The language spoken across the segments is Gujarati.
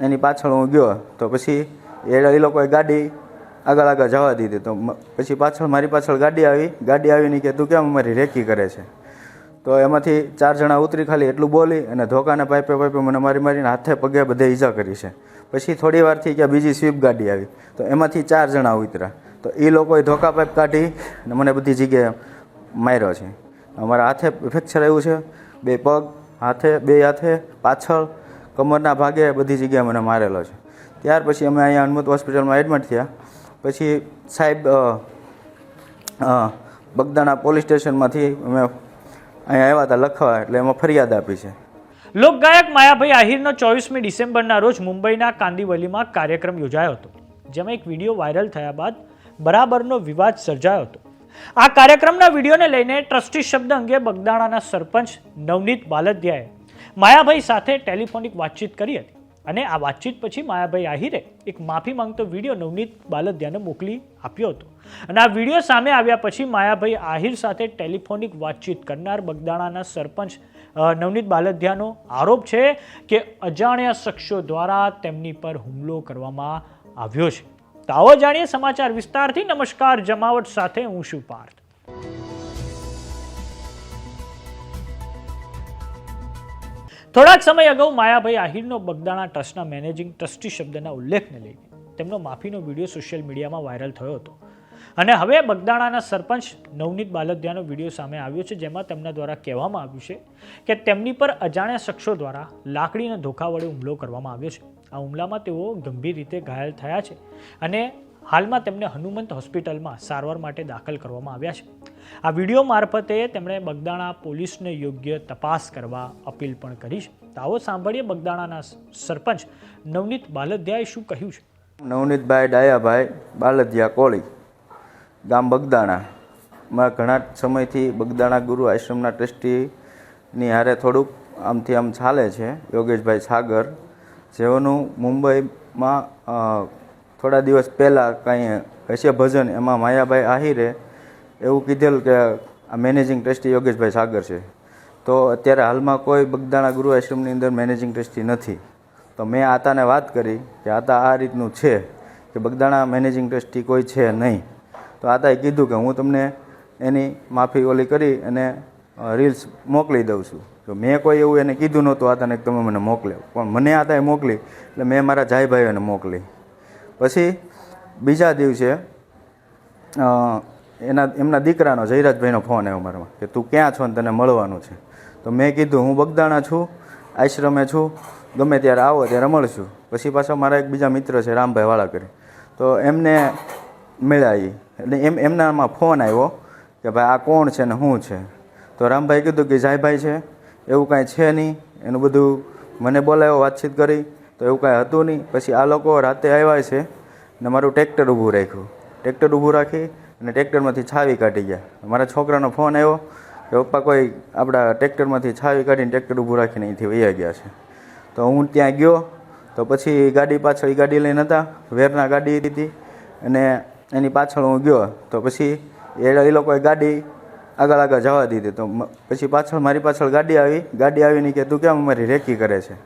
એની પાછળ હું ગયો તો પછી એ લોકોએ ગાડી આગળ જવા દીધી. તો પછી મારી પાછળ ગાડી આવીને કે તું કેમ અમારી રેકી કરે છે. તો એમાંથી 4 જણા ઉતરી ખાલી એટલું બોલી અને ધોકાને પાઇપે મને મારીને હાથે પગે બધે ઈજા કરી છે. પછી થોડી વારથી કે બીજી સ્વીપ ગાડી આવી તો એમાંથી 4 જણા ઉતર્યા. તો એ લોકોએ ધોકા પાઇપ કાઢી અને મને બધી જગ્યાએ માર્યો છે. અમારા હાથે ફ્રેક્ચર આવ્યું છે, 2 પગ બે હાથે પાછળ કમરના ભાગે બધી જગ્યાએ મને મારેલો છે. ત્યાર પછી અમે અહીંયા હનુમત હોસ્પિટલમાં એડમિટ થયા. પછી સાહેબ બગદાણા પોલીસ સ્ટેશનમાંથી અમે અહીંયા આવ્યા હતા લખવા, એટલે એમાં ફરિયાદ આપી છે. લોકગાયક માયાભાઈ આહિરનો 24મી ડિસેમ્બરના રોજ મુંબઈના કાંદિવલીમાં કાર્યક્રમ યોજાયો હતો, જેમાં એક વિડીયો વાયરલ થયા બાદ બરાબરનો વિવાદ સર્જાયો હતો. આ કાર્યક્રમના વિડીયોને લઈને ટ્રસ્ટી શબ્દ અંગે બગદાણાના સરપંચ નવનીત બાલદિયાએ માયાભાઈ સાથે ટેલિફોનિક વાતચીત કરી હતી અને આ વાતચીત પછી માયાભાઈ આહિરે એક માફી માંગતો વિડીયો નવનીત બાલદિયાને મોકલી આપ્યો હતો. અને આ વિડીયો સામે આવ્યા પછી માયાભાઈ આહિર સાથે ટેલિફોનિક વાતચીત કરનાર બગદાણાના સરપંચ નવનીત બાલદિયાનો આરોપ છે કે અજાણ્યા શખ્સો દ્વારા તેમની પર હુમલો કરવામાં આવ્યો છે. તો આવો જાણીએ સમાચાર વિસ્તારથી. નમસ્કાર, જમાવટ સાથે હું છું પાર્થ. થોડાક સમય અગાઉ માયાભાઈ આહિરનો બગદાણા ટ્રસ્ટના મેનેજિંગ ટ્રસ્ટી શબ્દના ઉલ્લેખને લઈને તેમનો માફીનો વિડીયો સોશિયલ મીડિયામાં વાયરલ થયો હતો અને હવે બગદાણાના સરપંચ નવનીત બાલદિયાનો વિડીયો સામે આવ્યો છે, જેમાં તેમના દ્વારા કહેવામાં આવ્યું છે કે તેમની પર અજાણ્યા શખ્સો દ્વારા લાકડીના ધોકા વડે હુમલો કરવામાં આવ્યો છે. આ હુમલામાં તેઓ ગંભીર રીતે ઘાયલ થયા છે અને હાલમાં તેમને હનુમંત હોસ્પિટલમાં સારવાર માટે દાખલ કરવામાં આવ્યા છે. આ વિડીયો મારફતે તેમણે બગદાણા પોલીસને યોગ્ય તપાસ કરવા અપીલ પણ કરી છે. તો આવો સાંભળીએ બગદાણાના સરપંચ નવનીત બાલદિયાએ શું કહ્યું છે. નવનીતભાઈ ડાયાભાઈ બાલદિયા કોળી, ગામ બગદાણામાં ઘણા સમયથી બગદાણા ગુરુ આશ્રમના ટ્રસ્ટીની હારે થોડુંક આમથી આમ ચાલે છે. યોગેશભાઈ સાગર, જેઓનું મુંબઈમાં થોડા દિવસ પહેલાં કાંઈ હશે ભજન, એમાં માયાભાઈ આહિરે એવું કીધેલું કે આ મેનેજિંગ ટ્રસ્ટી યોગેશભાઈ સાગર છે. તો અત્યારે હાલમાં કોઈ બગદાણા ગુરુ આશ્રમની અંદર મેનેજિંગ ટ્રસ્ટી નથી. તો મેં આતાને વાત કરી કે આતા આ રીતનું છે કે બગદાણા મેનેજિંગ ટ્રસ્ટી કોઈ છે નહીં. તો આતાએ કીધું કે હું તમને એની માફી ઓલી કરી અને રીલ્સ મોકલી દઉં છું. તો મેં કોઈ એવું એને કીધું નહોતું આતાને કે તમે મને મોકલ્યો, પણ મને આતાએ મોકલી એટલે મેં મારા જાયભાઈઓને મોકલી. પછી બીજા દિવસે એમના દીકરાનો જયરાજભાઈનો ફોન આવ્યો મારામાં કે તું ક્યાં છો ને તને મળવાનું છે. તો મેં કીધું હું બગદાણા છું, આશ્રમે છું, ગમે ત્યારે આવો ત્યારે મળશું. પછી પાછા મારા એક બીજા મિત્ર છે રામભાઈ વાળાકરી, તો એમને મળ્યા. એટલે એમનામાં ફોન આવ્યો કે ભાઈ આ કોણ છે ને શું છે. તો રામભાઈ કીધું કે જાયભાઈ છે, એવું કાંઈ છે નહીં. એનું બધું મને બોલાવ્યો, વાતચીત કરી તો એવું કાંઈ હતું નહીં. પછી આ લોકો રાતે આવ્યા છે ને મારું ટ્રેક્ટર ઊભું રાખ્યું. ટ્રેક્ટર ઊભું રાખી અને ટ્રેક્ટરમાંથી છાવી કાઢી ગયા. મારા છોકરાનો ફોન આવ્યો કે પપ્પા કોઈ આપણા ટ્રેક્ટરમાંથી છાવી કાઢીને ટ્રેક્ટર ઊભું રાખીને અહીંથી વહી ગયા છે. તો હું ત્યાં ગયો તો પછી ગાડી પાછળ ગાડી લઈને હતા, વેરના ગાડી હતી અને એની પાછળ હું ગયો તો પછી એ લોકોએ ગાડી આગળ જવા દીધી. તો પછી મારી પાછળ ગાડી આવીને કે તું કેમ અમારી રેકી કરે છે.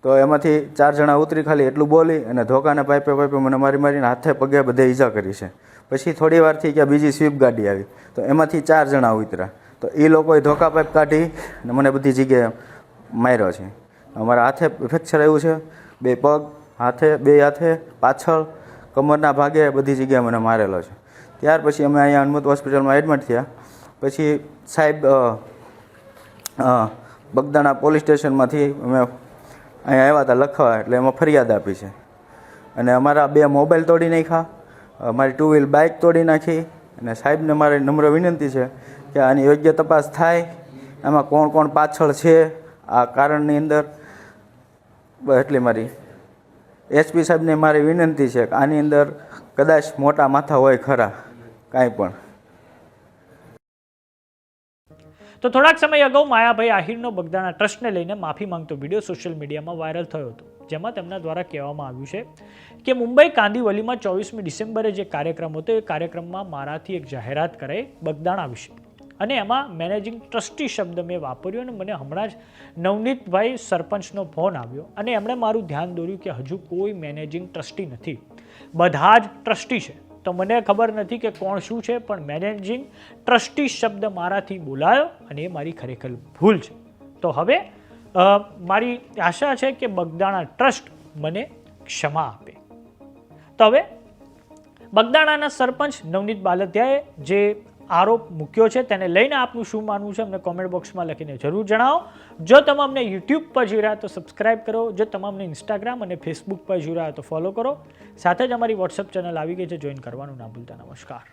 તો એમાંથી 4 જણા ઉતરી ખાલી એટલું બોલી અને ધોકાને પાઇપે મને મારીને હાથે પગે બધે ઈજા કરી છે. પછી થોડી વારથી કે બીજી સ્વીપ ગાડી આવી તો એમાંથી 4 જણા ઉતર્યા. તો એ લોકોએ ધોકા પાઇપ કાઢી અને મને બધી જગ્યાએ માર્યો છે. અમારા હાથે ફ્રેક્ચર આવ્યું છે, 2 પગ બે હાથે પાછળ કમરના ભાગે બધી જગ્યાએ મને મારેલો છે. ત્યાર પછી અમે અહીંયા હનુમત હોસ્પિટલમાં એડમિટ થયા. પછી સાહેબ બગદાણા પોલીસ સ્ટેશનમાંથી અમે અહીંયા આવ્યા હતા લખવા, એટલે એમાં ફરિયાદ આપી છે. અને અમારા 2 મોબાઈલ તોડી નાખ્યા, મારી 2 વ્હીલ બાઇક તોડી નાખી. અને સાહેબને મારી નમ્ર વિનંતી છે કે આની યોગ્ય તપાસ થાય, આમાં કોણ કોણ પાછળ છે આ કારણની અંદર. એટલી મારી એસપી સાહેબને મારી વિનંતી છે કે આની અંદર કદાચ મોટા માથા હોય ખરા કાંઈ પણ. તો થોડાક સમય અગાઉ માયાભાઈ આહિરનો બગદાણા ટ્રસ્ટને લઈને માફી માંગતો વિડીયો સોશિયલ મીડિયામાં વાયરલ થયો હતો, જેમાં તેમના દ્વારા કહેવામાં આવ્યું છે કે મુંબઈ કાંદિવલીમાં 24મી ડિસેમ્બરે જે કાર્યક્રમ હતો એ કાર્યક્રમમાં મારાથી એક જાહેરાત કરાઈ બગદાણા વિશે અને એમાં મેનેજિંગ ટ્રસ્ટી શબ્દ મેં વાપર્યો અને મને હમણાં જ નવનીતભાઈ સરપંચનો ફોન આવ્યો અને એમણે મારું ધ્યાન દોર્યું કે હજુ કોઈ મેનેજિંગ ટ્રસ્ટી નથી, બધા જ ટ્રસ્ટી છે. તો મને ખબર નથી કે કોણ શું છે, પણ મેનેજિંગ ટ્રસ્ટી શબ્દ મારાથી બોલાયો અને એ મારી ખરેખર ભૂલ છે. તો હવે મારી આશા છે કે બગદાણા ટ્રસ્ટ મને ક્ષમા આપે. તો હવે બગદાણાના સરપંચ નવનીત બાલદિયાએ જે આરોપ મૂક્યો છે તેને લઈને આપનું શું માનવું છે અમને કોમેન્ટ બોક્સમાં લખીને જરૂર જણાવો. જો તમે અમને યુટ્યુબ પર જોઈ રહ્યા તો સબસ્ક્રાઇબ કરો, જો તમે અમને ઇન્સ્ટાગ્રામ અને ફેસબુક પર જોઈ રહ્યા તો ફોલો કરો. સાથે જ અમારી વોટ્સઅપ ચેનલ આવી ગઈ છે, જોઈન કરવાનું ના ભૂલતા. નમસ્કાર.